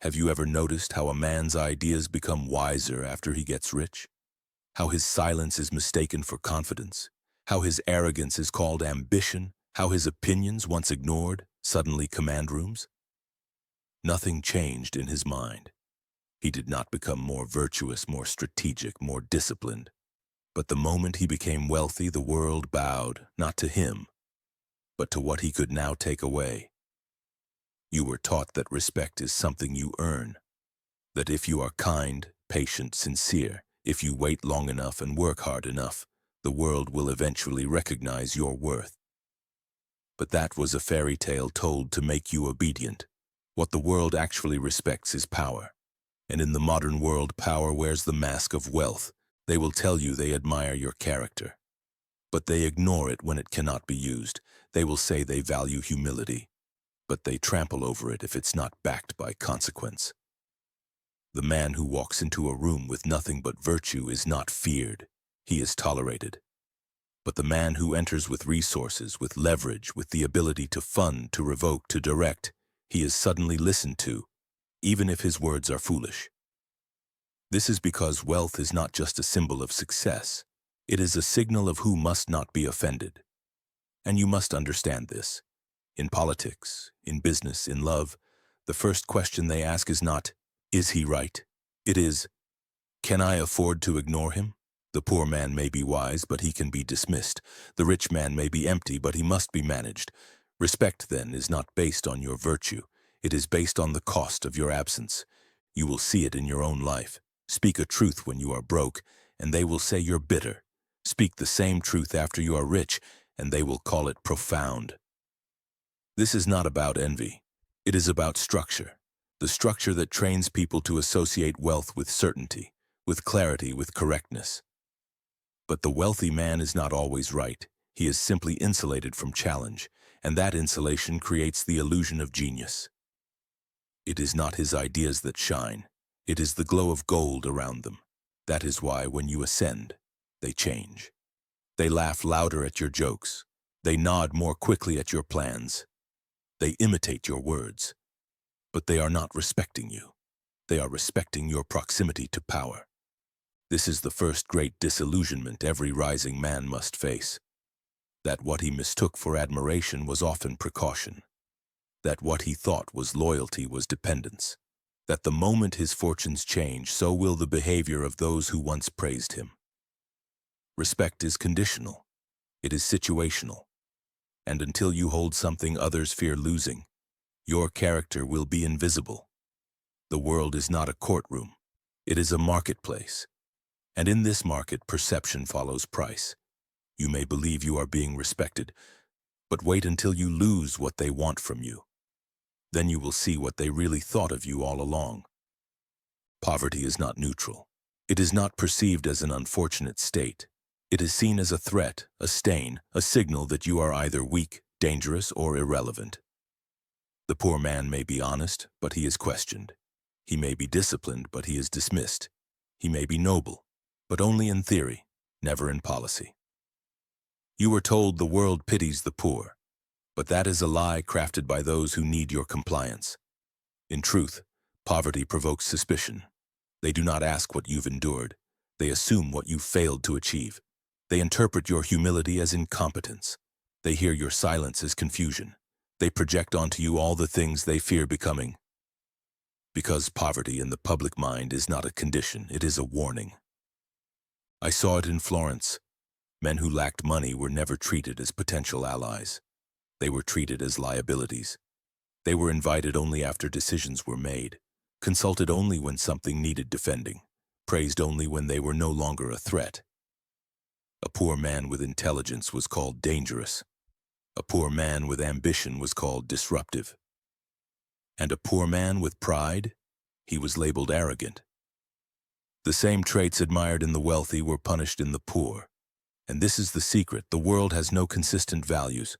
Have you ever noticed how a man's ideas become wiser after he gets rich? How his silence is mistaken for confidence? How his arrogance is called ambition? How his opinions, once ignored, suddenly command rooms? Nothing changed in his mind. He did not become more virtuous, more strategic, more disciplined. But the moment he became wealthy, the world bowed, not to him, but to what he could now take away. You were taught that respect is something you earn, that if you are kind, patient, sincere, if you wait long enough and work hard enough, the world will eventually recognize your worth. But that was a fairy tale told to make you obedient. What the world actually respects is power. And in the modern world, power wears the mask of wealth. They will tell you they admire your character, but they ignore it when it cannot be used. They will say they value humility, but they trample over it if it's not backed by consequence. The man who walks into a room with nothing but virtue is not feared. He is tolerated. But the man who enters with resources, with leverage, with the ability to fund, to revoke, to direct, he is suddenly listened to, even if his words are foolish. This is because wealth is not just a symbol of success. It is a signal of who must not be offended. And you must understand this. In politics, in business, in love, the first question they ask is not, "Is he right?" It is, "Can I afford to ignore him?" The poor man may be wise, but he can be dismissed. The rich man may be empty, but he must be managed. Respect, then, is not based on your virtue. It is based on the cost of your absence. You will see it in your own life. Speak a truth when you are broke, and they will say you're bitter. Speak the same truth after you are rich, and they will call it profound. This is not about envy. It is about structure. The structure that trains people to associate wealth with certainty, with clarity, with correctness. But the wealthy man is not always right. He is simply insulated from challenge, and that insulation creates the illusion of genius. It is not his ideas that shine. It is the glow of gold around them. That is why, when you ascend, they change. They laugh louder at your jokes. They nod more quickly at your plans. They imitate your words. But they are not respecting you. They are respecting your proximity to power. This is the first great disillusionment every rising man must face. That what he mistook for admiration was often precaution. That what he thought was loyalty was dependence. That the moment his fortunes change, so will the behavior of those who once praised him. Respect is conditional. It is situational. And until you hold something others fear losing, your character will be invisible. The world is not a courtroom. It is a marketplace. And in this market, perception follows price. You may believe you are being respected, but wait until you lose what they want from you. Then you will see what they really thought of you all along. Poverty is not neutral. It is not perceived as an unfortunate state. It is seen as a threat, a stain, a signal that you are either weak, dangerous, or irrelevant. The poor man may be honest, but he is questioned. He may be disciplined, but he is dismissed. He may be noble, but only in theory, never in policy. You were told the world pities the poor, but that is a lie crafted by those who need your compliance. In truth, poverty provokes suspicion. They do not ask what you've endured. They assume what you've failed to achieve. They interpret your humility as incompetence. They hear your silence as confusion. They project onto you all the things they fear becoming. Because poverty in the public mind is not a condition, it is a warning. I saw it in Florence. Men who lacked money were never treated as potential allies. They were treated as liabilities. They were invited only after decisions were made, consulted only when something needed defending, praised only when they were no longer a threat. A poor man with intelligence was called dangerous. A poor man with ambition was called disruptive. And a poor man with pride, he was labeled arrogant. The same traits admired in the wealthy were punished in the poor. And this is the secret: the world has no consistent values.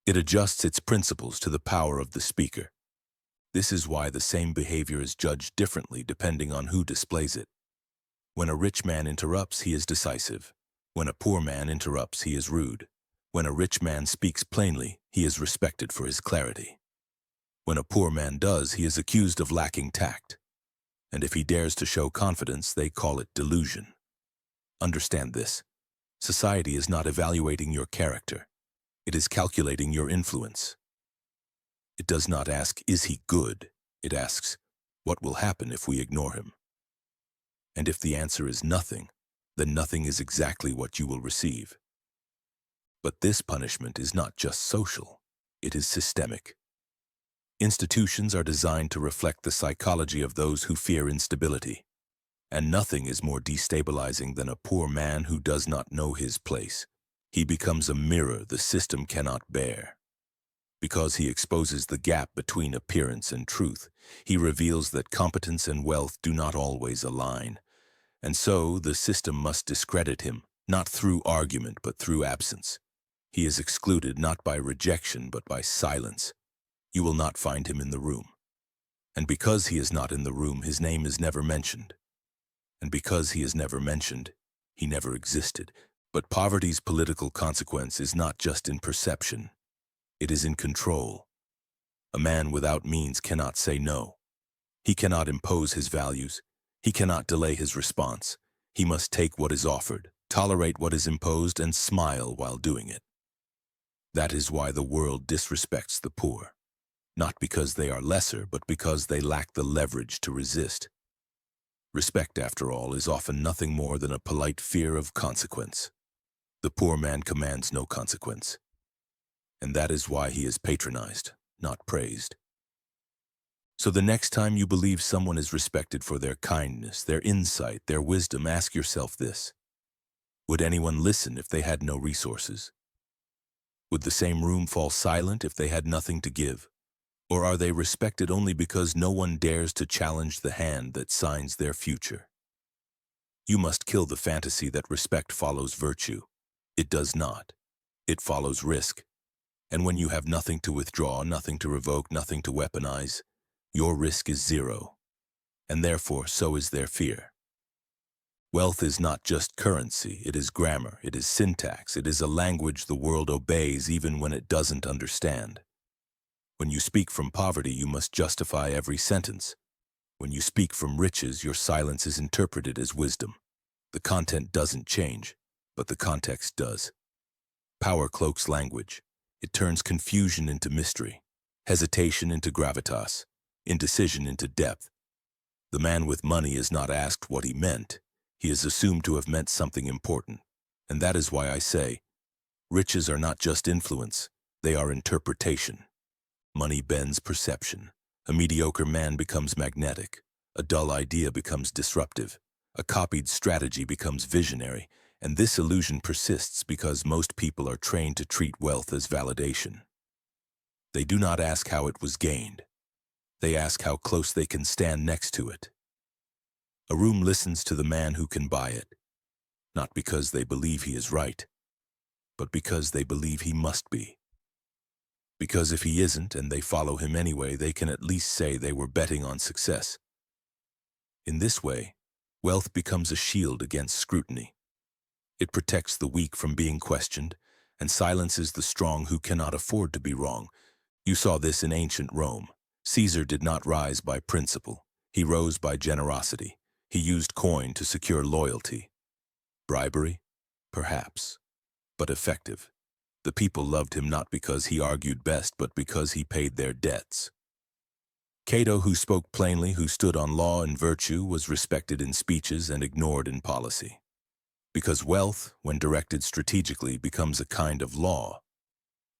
It adjusts its principles to the power of the speaker. This is why the same behavior is judged differently depending on who displays it. When a rich man interrupts, he is decisive. When a poor man interrupts, he is rude. When a rich man speaks plainly, he is respected for his clarity. When a poor man does, he is accused of lacking tact. And if he dares to show confidence, they call it delusion. Understand this. Society is not evaluating your character. It is calculating your influence. It does not ask, is he good? It asks, what will happen if we ignore him? And if the answer is nothing, then nothing is exactly what you will receive. But this punishment is not just social, it is systemic. Institutions are designed to reflect the psychology of those who fear instability. And nothing is more destabilizing than a poor man who does not know his place. He becomes a mirror the system cannot bear. Because he exposes the gap between appearance and truth, he reveals that competence and wealth do not always align. And so the system must discredit him, not through argument but through absence. He is excluded not by rejection but by silence. You will not find him in the room. And because he is not in the room, his name is never mentioned. And because he is never mentioned, he never existed. But poverty's political consequence is not just in perception. It is in control. A man without means cannot say no. He cannot impose his values. He cannot delay his response. He must take what is offered, tolerate what is imposed, and smile while doing it. That is why the world disrespects the poor. Not because they are lesser, but because they lack the leverage to resist. Respect, after all, is often nothing more than a polite fear of consequence. The poor man commands no consequence. And that is why he is patronized, not praised. So the next time you believe someone is respected for their kindness, their insight, their wisdom, ask yourself this. Would anyone listen if they had no resources? Would the same room fall silent if they had nothing to give? Or are they respected only because no one dares to challenge the hand that signs their future? You must kill the fantasy that respect follows virtue. It does not. It follows risk. And when you have nothing to withdraw, nothing to revoke, nothing to weaponize, your risk is zero. And therefore, so is their fear. Wealth is not just currency, it is grammar, it is syntax, it is a language the world obeys even when it doesn't understand. When you speak from poverty, you must justify every sentence. When you speak from riches, your silence is interpreted as wisdom. The content doesn't change, but the context does. Power cloaks language. It turns confusion into mystery, hesitation into gravitas, indecision into depth. The man with money is not asked what he meant. He is assumed to have meant something important. And that is why I say, riches are not just influence, they are interpretation. Money bends perception. A mediocre man becomes magnetic. A dull idea becomes disruptive. A copied strategy becomes visionary. And this illusion persists because most people are trained to treat wealth as validation. They do not ask how it was gained. They ask how close they can stand next to it. A room listens to the man who can buy it, not because they believe he is right, but because they believe he must be. Because if he isn't and they follow him anyway, they can at least say they were betting on success. In this way, wealth becomes a shield against scrutiny. It protects the weak from being questioned and silences the strong who cannot afford to be wrong. You saw this in ancient Rome. Caesar did not rise by principle. He rose by generosity. He used coin to secure loyalty. Bribery? Perhaps. But effective. The people loved him not because he argued best, but because he paid their debts. Cato, who spoke plainly, who stood on law and virtue, was respected in speeches and ignored in policy. Because wealth, when directed strategically, becomes a kind of law.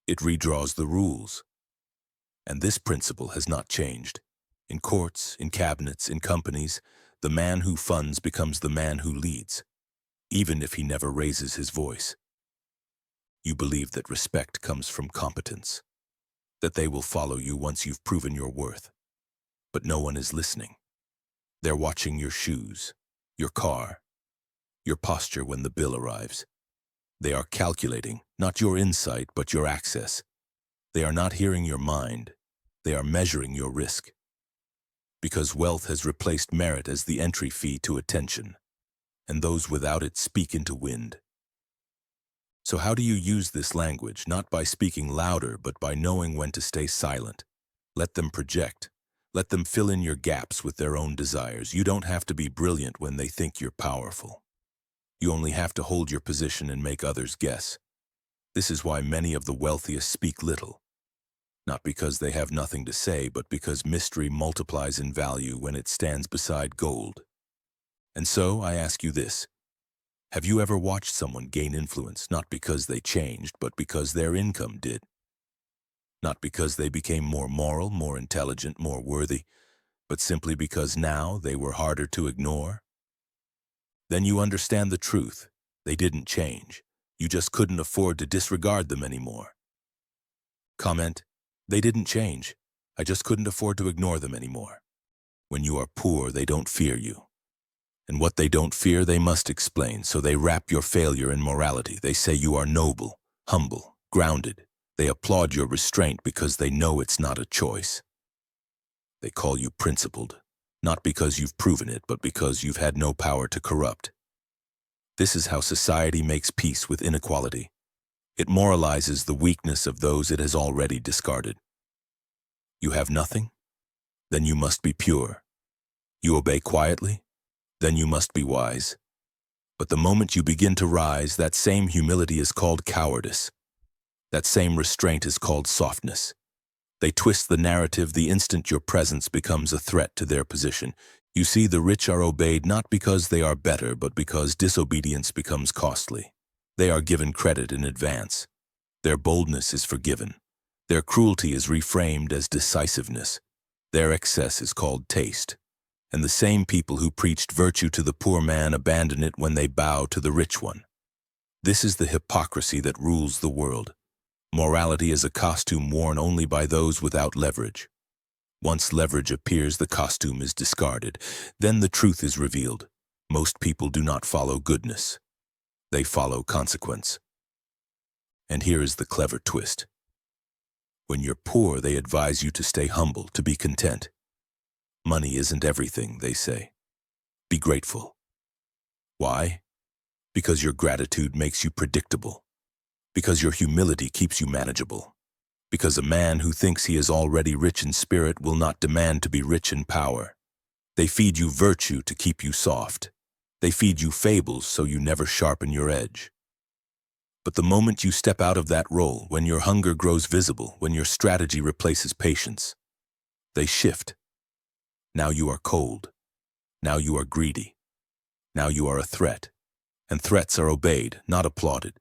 It redraws the rules. And this principle has not changed. In courts, in cabinets, in companies, the man who funds becomes the man who leads, even if he never raises his voice. You believe that respect comes from competence, that they will follow you once you've proven your worth. But no one is listening. They're watching your shoes, your car, your posture when the bill arrives. They are calculating, not your insight, but your access. They are not hearing your mind. They are measuring your risk. Because wealth has replaced merit as the entry fee to attention, and those without it speak into wind. So how do you use this language? Not by speaking louder, but by knowing when to stay silent. Let them project. Let them fill in your gaps with their own desires. You don't have to be brilliant when they think you're powerful. You only have to hold your position and make others guess. This is why many of the wealthiest speak little. Not because they have nothing to say, but because mystery multiplies in value when it stands beside gold. And so, I ask you this. Have you ever watched someone gain influence not because they changed, but because their income did? Not because they became more moral, more intelligent, more worthy, but simply because now they were harder to ignore? Then you understand the truth. They didn't change. You just couldn't afford to disregard them anymore. Comment, they didn't change. I just couldn't afford to ignore them anymore. When you are poor, they don't fear you. And what they don't fear, they must explain, so they wrap your failure in morality. They say you are noble, humble, grounded. They applaud your restraint because they know it's not a choice. They call you principled, not because you've proven it, but because you've had no power to corrupt. This is how society makes peace with inequality. It moralizes the weakness of those it has already discarded. You have nothing? Then you must be pure. You obey quietly? Then you must be wise. But the moment you begin to rise, that same humility is called cowardice. That same restraint is called softness. They twist the narrative the instant your presence becomes a threat to their position. You see, the rich are obeyed not because they are better, but because disobedience becomes costly. They are given credit in advance. Their boldness is forgiven. Their cruelty is reframed as decisiveness. Their excess is called taste. And the same people who preached virtue to the poor man abandon it when they bow to the rich one. This is the hypocrisy that rules the world. Morality is a costume worn only by those without leverage. Once leverage appears, the costume is discarded. Then the truth is revealed. Most people do not follow goodness. They follow consequence. And here is the clever twist. When you're poor, they advise you to stay humble, to be content. Money isn't everything, they say. Be grateful. Why? Because your gratitude makes you predictable. Because your humility keeps you manageable. Because a man who thinks he is already rich in spirit will not demand to be rich in power. They feed you virtue to keep you soft. They feed you fables so you never sharpen your edge. But the moment you step out of that role, when your hunger grows visible, when your strategy replaces patience, they shift. Now you are cold. Now you are greedy. Now you are a threat. And threats are obeyed, not applauded.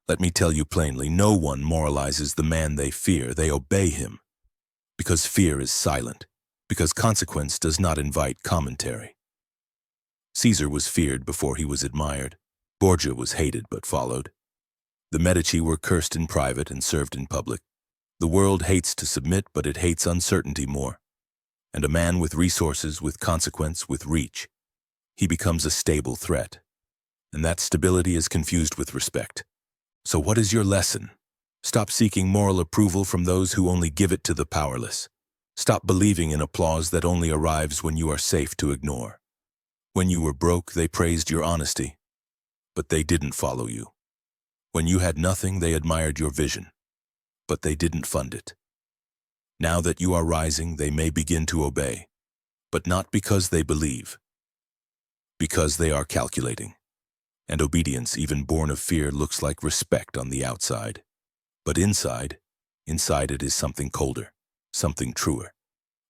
Let me tell you plainly, no one moralizes the man they fear. They obey him. Because fear is silent. Because consequence does not invite commentary. Caesar was feared before he was admired. Borgia was hated but followed. The Medici were cursed in private and served in public. The world hates to submit, but it hates uncertainty more. And a man with resources, with consequence, with reach, he becomes a stable threat. And that stability is confused with respect. So what is your lesson? Stop seeking moral approval from those who only give it to the powerless. Stop believing in applause that only arrives when you are safe to ignore. When you were broke, they praised your honesty, but they didn't follow you. When you had nothing, they admired your vision, but they didn't fund it. Now that you are rising, they may begin to obey, but not because they believe, because they are calculating. And obedience, even born of fear, looks like respect on the outside. But inside it is something colder, something truer.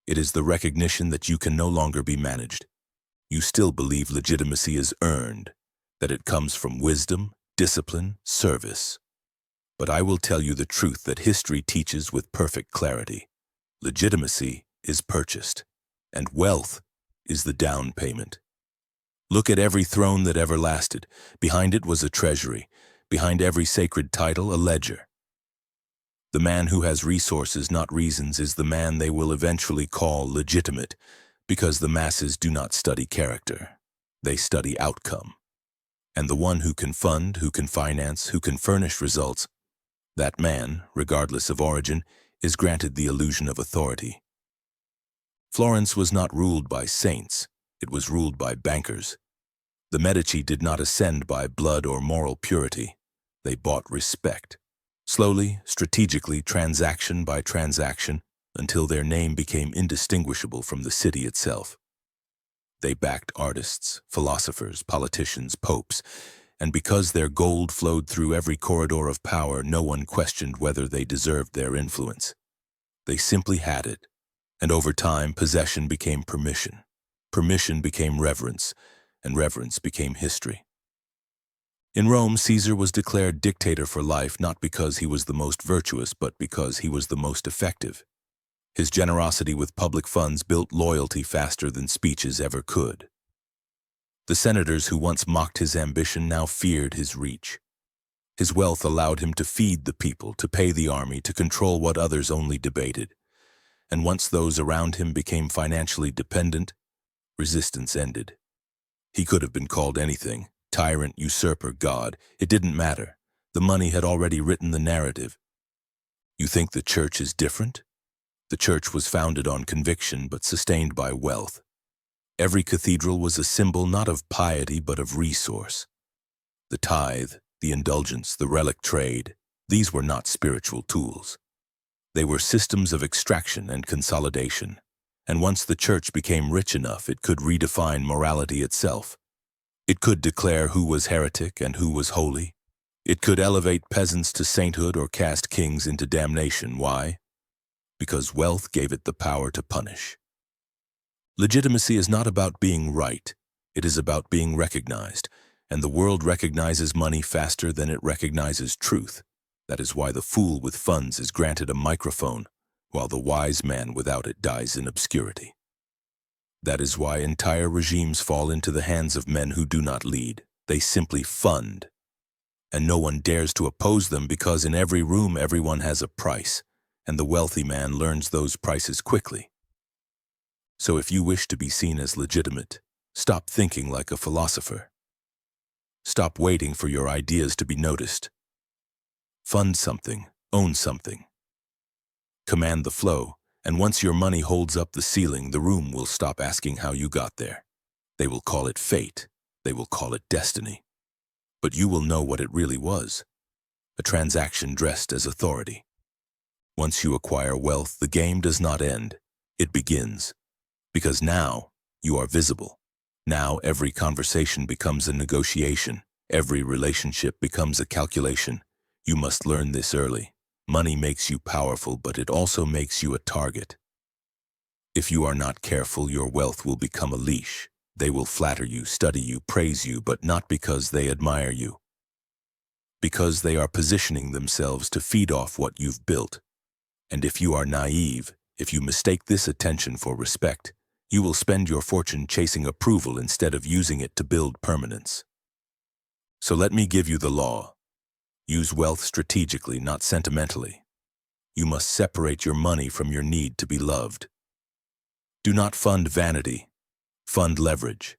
It is the recognition that you can no longer be managed. You still believe legitimacy is earned, that it comes from wisdom, discipline, service. But I will tell you the truth that history teaches with perfect clarity. Legitimacy is purchased, and wealth is the down payment. Look at every throne that ever lasted. Behind it was a treasury. Behind every sacred title, a ledger. The man who has resources, not reasons, is the man they will eventually call legitimate, because the masses do not study character. They study outcome. And the one who can fund, who can finance, who can furnish results, that man, regardless of origin, is granted the illusion of authority. Florence was not ruled by saints. It was ruled by bankers. The Medici did not ascend by blood or moral purity. They bought respect. Slowly, strategically, transaction by transaction, until their name became indistinguishable from the city itself. They backed artists, philosophers, politicians, popes, and because their gold flowed through every corridor of power, no one questioned whether they deserved their influence. They simply had it, and over time, possession became permission. Permission became reverence, and reverence became history. In Rome, Caesar was declared dictator for life not because he was the most virtuous, but because he was the most effective. His generosity with public funds built loyalty faster than speeches ever could. The senators who once mocked his ambition now feared his reach. His wealth allowed him to feed the people, to pay the army, to control what others only debated. And once those around him became financially dependent, resistance ended. He could have been called anything, tyrant, usurper, god. It didn't matter. The money had already written the narrative. You think the church is different? The church was founded on conviction but sustained by wealth. Every cathedral was a symbol not of piety but of resource. The tithe, the indulgence, the relic trade, these were not spiritual tools. They were systems of extraction and consolidation, and once the church became rich enough, it could redefine morality itself. It could declare who was heretic and who was holy. It could elevate peasants to sainthood or cast kings into damnation. Why? Because wealth gave it the power to punish. Legitimacy is not about being right. It is about being recognized, and the world recognizes money faster than it recognizes truth. That is why the fool with funds is granted a microphone, while the wise man without it dies in obscurity. That is why entire regimes fall into the hands of men who do not lead. They simply fund. And no one dares to oppose them because in every room everyone has a price, and the wealthy man learns those prices quickly. So if you wish to be seen as legitimate, stop thinking like a philosopher. Stop waiting for your ideas to be noticed. Fund something, own something. Command the flow, and once your money holds up the ceiling, the room will stop asking how you got there. They will call it fate. They will call it destiny. But you will know what it really was. A transaction dressed as authority. Once you acquire wealth, the game does not end. It begins. Because now you are visible. Now every conversation becomes a negotiation. Every relationship becomes a calculation. You must learn this early. Money makes you powerful, but it also makes you a target. If you are not careful, your wealth will become a leash. They will flatter you, study you, praise you, but not because they admire you. Because they are positioning themselves to feed off what you've built. And if you are naive, if you mistake this attention for respect, you will spend your fortune chasing approval instead of using it to build permanence. So let me give you the law. Use wealth strategically, not sentimentally. You must separate your money from your need to be loved. Do not fund vanity. Fund leverage.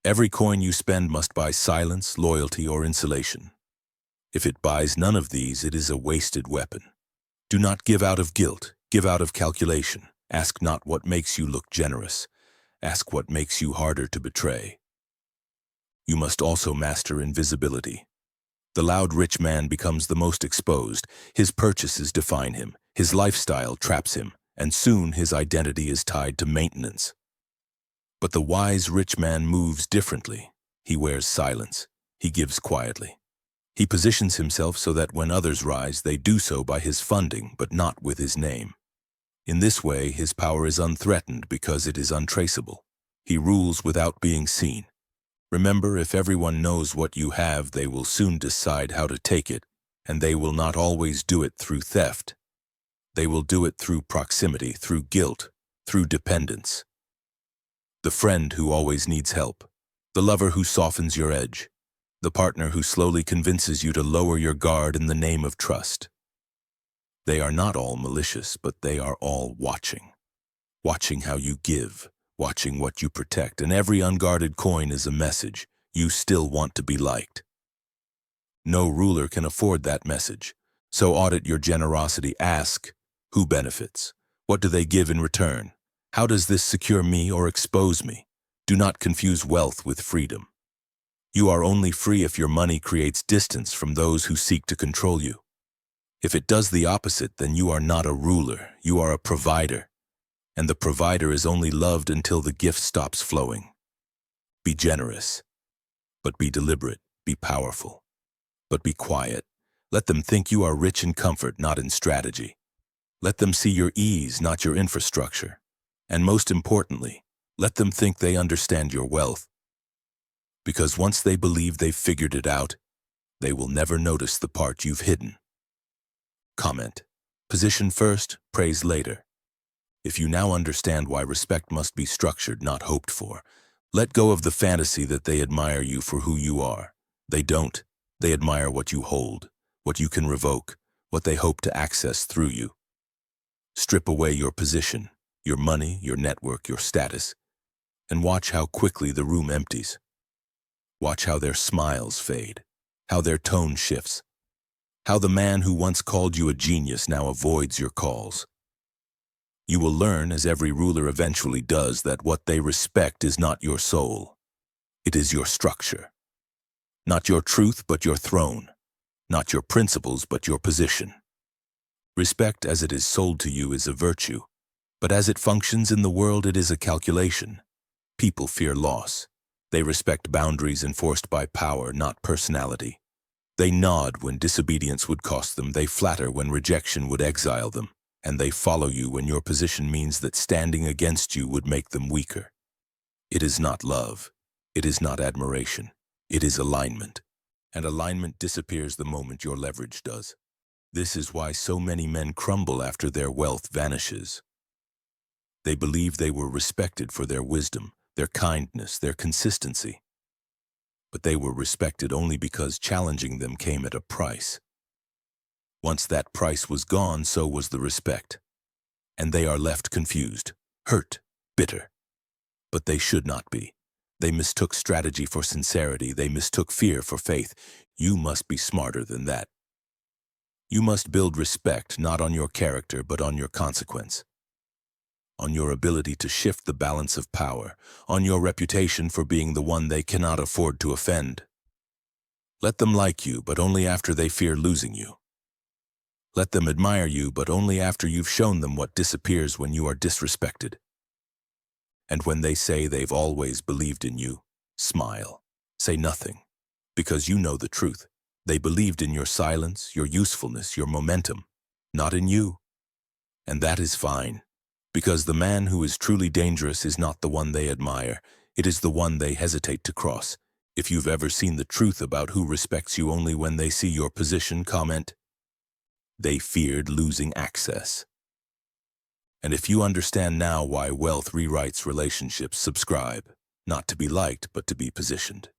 Every coin you spend must buy silence, loyalty, or insulation. If it buys none of these, it is a wasted weapon. Do not give out of guilt, give out of calculation. Ask not what makes you look generous. Ask what makes you harder to betray. You must also master invisibility. The loud rich man becomes the most exposed. His purchases define him. His lifestyle traps him, and soon his identity is tied to maintenance. But the wise rich man moves differently. He wears silence. He gives quietly. He positions himself so that when others rise, they do so by his funding, but not with his name. In this way, his power is unthreatened because it is untraceable. He rules without being seen. Remember, if everyone knows what you have, they will soon decide how to take it, and they will not always do it through theft. They will do it through proximity, through guilt, through dependence. The friend who always needs help, the lover who softens your edge, the partner who slowly convinces you to lower your guard in the name of trust. They are not all malicious, but they are all watching. Watching how you give, watching what you protect, and every unguarded coin is a message. You still want to be liked. No ruler can afford that message, so audit your generosity. Ask, who benefits? What do they give in return? How does this secure me or expose me? Do not confuse wealth with freedom. You are only free if your money creates distance from those who seek to control you. If it does the opposite, then you are not a ruler, you are a provider. And the provider is only loved until the gift stops flowing. Be generous, but be deliberate, be powerful, but be quiet. Let them think you are rich in comfort, not in strategy. Let them see your ease, not your infrastructure. And most importantly, let them think they understand your wealth. Because once they believe they've figured it out, they will never notice the part you've hidden. Comment. Position first, praise later. If you now understand why respect must be structured, not hoped for, let go of the fantasy that they admire you for who you are. They don't. They admire what you hold, what you can revoke, what they hope to access through you. Strip away your position, your money, your network, your status, and watch how quickly the room empties. Watch how their smiles fade, how their tone shifts, how the man who once called you a genius now avoids your calls. You will learn, as every ruler eventually does, that what they respect is not your soul. It is your structure. Not your truth, but your throne. Not your principles, but your position. Respect as it is sold to you is a virtue, but as it functions in the world it is a calculation. People fear loss. They respect boundaries enforced by power, not personality. They nod when disobedience would cost them, they flatter when rejection would exile them, and they follow you when your position means that standing against you would make them weaker. It is not love. It is not admiration. It is alignment. And alignment disappears the moment your leverage does. This is why so many men crumble after their wealth vanishes. They believe they were respected for their wisdom, their kindness, their consistency. But they were respected only because challenging them came at a price. Once that price was gone, so was the respect. And they are left confused, hurt, bitter. But they should not be. They mistook strategy for sincerity. They mistook fear for faith. You must be smarter than that. You must build respect not on your character, but on your consequence. On your ability to shift the balance of power, on your reputation for being the one they cannot afford to offend. Let them like you, but only after they fear losing you. Let them admire you, but only after you've shown them what disappears when you are disrespected. And when they say they've always believed in you, smile. Say nothing, because you know the truth. They believed in your silence, your usefulness, your momentum, not in you. And that is fine, because the man who is truly dangerous is not the one they admire. It is the one they hesitate to cross. If you've ever seen the truth about who respects you only when they see your position, comment. They feared losing access. And if you understand now why wealth rewrites relationships, subscribe. Not to be liked, but to be positioned.